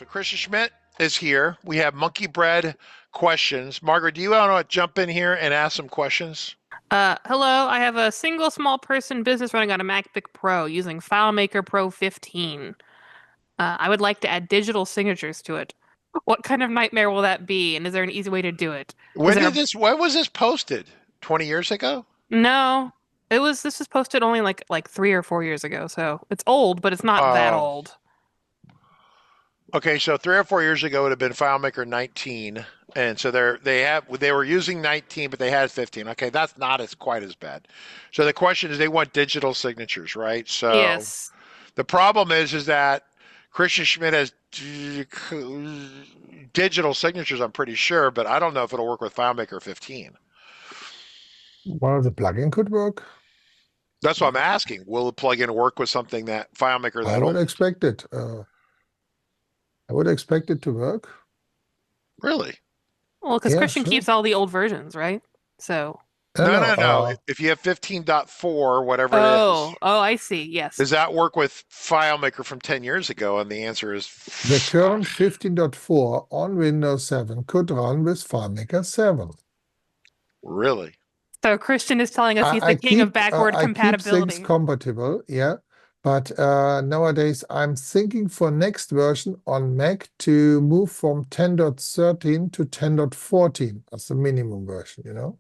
Christian Schmitz is here. We have MonkeyBread questions. Margaret, do you want to jump in here and ask some questions? Hello, I have a single small person business running on a MacBook Pro using FileMaker Pro 15. I would like to add digital signatures to it. What kind of nightmare will that be, and is there an easy way to do it? When was this posted? 20 years ago? No, this was posted only like 3 or 4 years ago, so it's old, but it's not that Oh, old. okay. So 3 or 4 years ago it would have been FileMaker 19, and so they were using 19, but they had 15. Okay, that's not quite as bad. So the question is, they want digital signatures, right? So Yes. the problem is that Christian Schmidt has digital signatures, I'm pretty sure, but I don't know if it'll work with FileMaker 15. Well, the plugin could work. That's what I'm asking. Will the plugin work with something that FileMaker I that would old? expect it. I would expect it to work. Really? Well, because Yeah, Christian sure. keeps all the old versions, right? So. No. If you have 15.4, whatever it is, Oh, I see. Yes. does that work with FileMaker from 10 years ago? And the answer is The current 15.4 on Windows 7 could run with FileMaker 7. really? So Christian is telling us he's the king of backward I keep compatibility. things compatible, yeah. But nowadays, I'm thinking for next version on Mac to move from 10.13 to 10.14 as the minimum version, you know?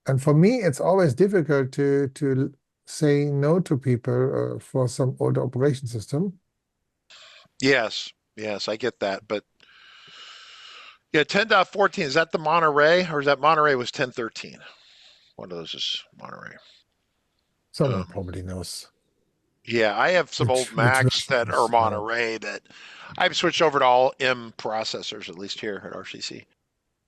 And for me, it's always difficult to say no to people for some older operation system. Yes, I get that. But yeah, 10.14, is that the Monterey, or is that Monterey was 10.13? One of those is Monterey. Someone probably knows. Yeah, I have some old Macs that are version Monterey that I've switched over to all M processors, at least here at RCC.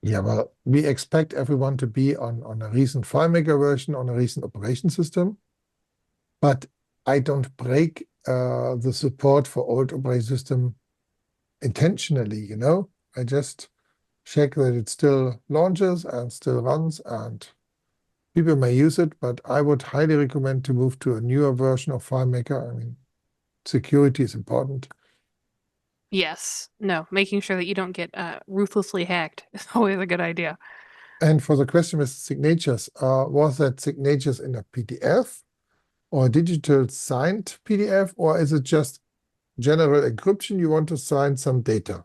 Yeah, well, we expect everyone to be on a recent FileMaker version, on a recent operation system. But I don't break the support for old operating system intentionally, you know? I just check that it still launches and still runs, and people may use it, but I would highly recommend to move to a newer version of FileMaker. I mean, security is important. Yes. No, making sure that you don't get ruthlessly hacked is always a good idea. And for the question with signatures, was that signatures in a PDF or a digital signed PDF, or is it just general encryption? You want to sign some data?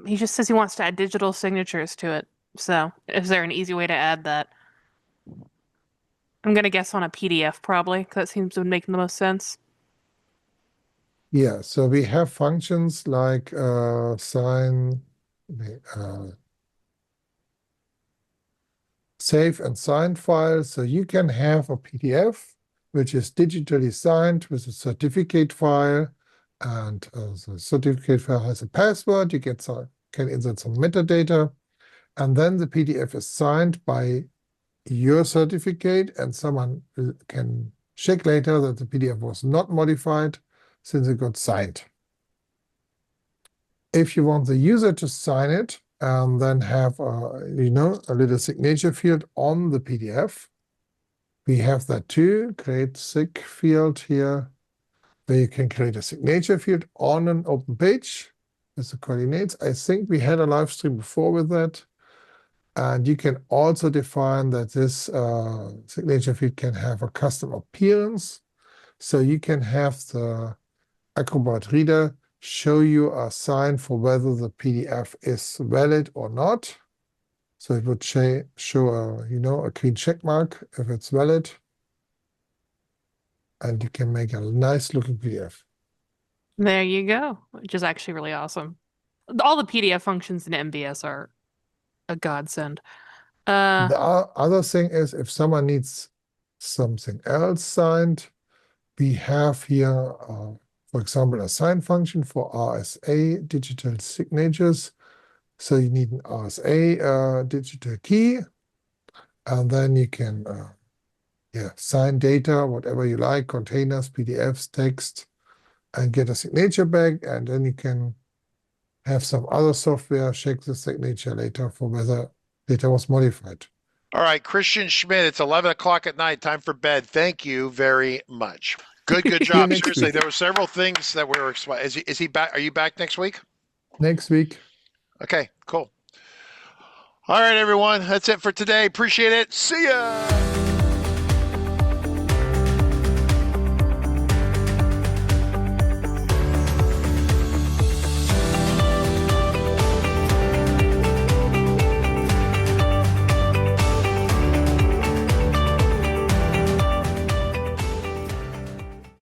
He just says he wants to add digital signatures to it. So, is there an easy way to add that? I'm gonna guess on a PDF probably, because that seems to make the most sense. Yeah, so we have functions like sign, save and sign files. So you can have a PDF which is digitally signed with a certificate file, and the certificate file has a password. You can insert some metadata, and then the PDF is signed by your certificate, and someone can check later that the PDF was not modified since it got signed. If you want the user to sign it and then have a little signature field on the PDF, we have that too. Create sig field here, where you can create a signature field on an open page with the coordinates. I think we had a live stream before with that. And you can also define that this signature field can have a custom appearance. So you can have the Acrobat Reader show you a sign for whether the PDF is valid or not. So it would show a green check mark if it's valid. And you can make a nice looking PDF. There you go, which is actually really awesome. All the PDF functions in MBS are a godsend. The other thing is, if someone needs something else signed, we have here, for example, a sign function for RSA digital signatures. So you need an RSA digital key, and then you can sign data, whatever you like, containers, PDFs, text, and get a signature back. And then you can have some other software check the signature later for whether data was modified. All right, Christian Schmidt, it's 11 o'clock at night, time for bed. Thank you very much. Good See you job. next Seriously, week. there were several things that we were. Is he back? Are you back next week? Next week. Okay, cool. All right, everyone. That's it for today. Appreciate it. See ya.